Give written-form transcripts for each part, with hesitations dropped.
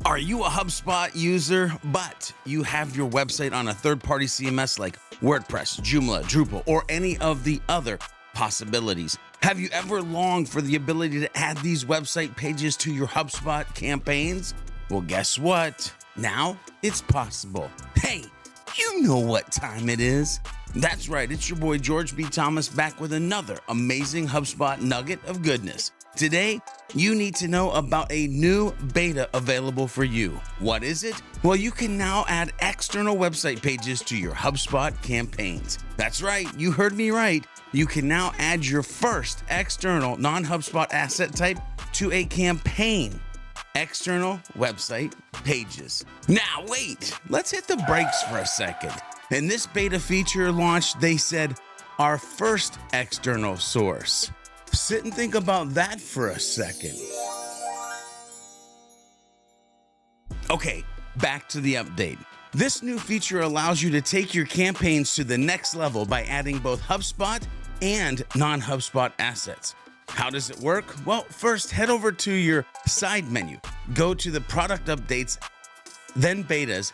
Are you a HubSpot user, but you have your website on a third-party CMS like WordPress, Joomla, Drupal, or any of the other possibilities? Have you ever longed for the ability to add these website pages to your HubSpot campaigns? Well, guess what? Now it's possible. Hey, you know what time it is. That's right, it's your boy George B. Thomas back with another amazing HubSpot nugget of goodness. Today, you need to know about a new beta available for you. What is it? Well, you can now add external website pages to your HubSpot campaigns. That's right, you heard me right. You can now add your first external non-HubSpot asset type to a campaign. External website pages. Now wait, let's hit the brakes for a second. In this beta feature launch, they said our first external source. Sit and think about that for a second. Okay, back to the update. This new feature allows you to take your campaigns to the next level by adding both HubSpot and non-HubSpot assets. How does it work? Well, first head over to your side menu, go to the product updates, then betas,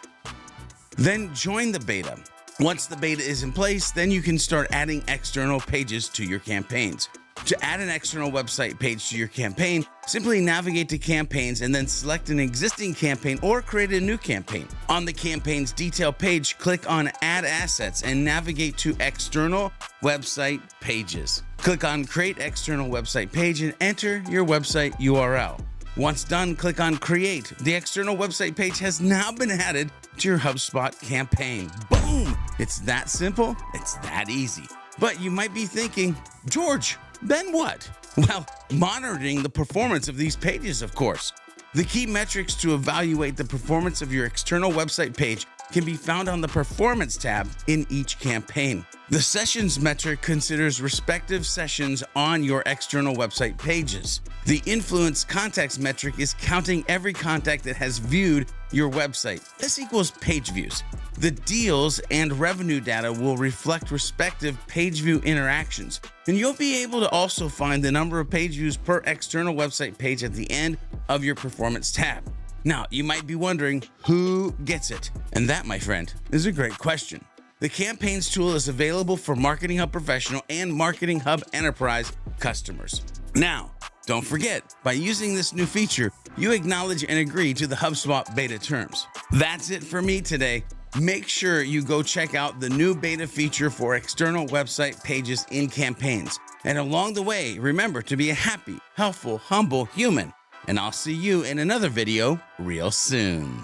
then join the beta. Once the beta is in place, then you can start adding external pages to your campaigns. To add an external website page to your campaign, simply navigate to campaigns and then select an existing campaign or create a new campaign. On the campaign's detail page, click on Add Assets and navigate to External Website Pages. Click on Create External Website Page and enter your website URL. Once done, click on Create. The external website page has now been added to your HubSpot campaign. Boom! It's that simple, it's that easy. But you might be thinking, George, then what? Well, monitoring the performance of these pages, of course. The key metrics to evaluate the performance of your external website page can be found on the Performance tab in each campaign. The Sessions metric considers respective sessions on your external website pages. The Influence Context metric is counting every contact that has viewed your website. This equals page views. The deals and revenue data will reflect respective page view interactions, and you'll be able to also find the number of page views per external website page at the end of your Performance tab. Now, you might be wondering who gets it, and that, my friend, is a great question. The Campaigns tool is available for Marketing Hub Professional and Marketing Hub Enterprise customers. Now, don't forget, by using this new feature, you acknowledge and agree to the HubSpot beta terms. That's it for me today. Make sure you go check out the new beta feature for external website pages in campaigns. And along the way, remember to be a happy, helpful, humble human. And I'll see you in another video real soon.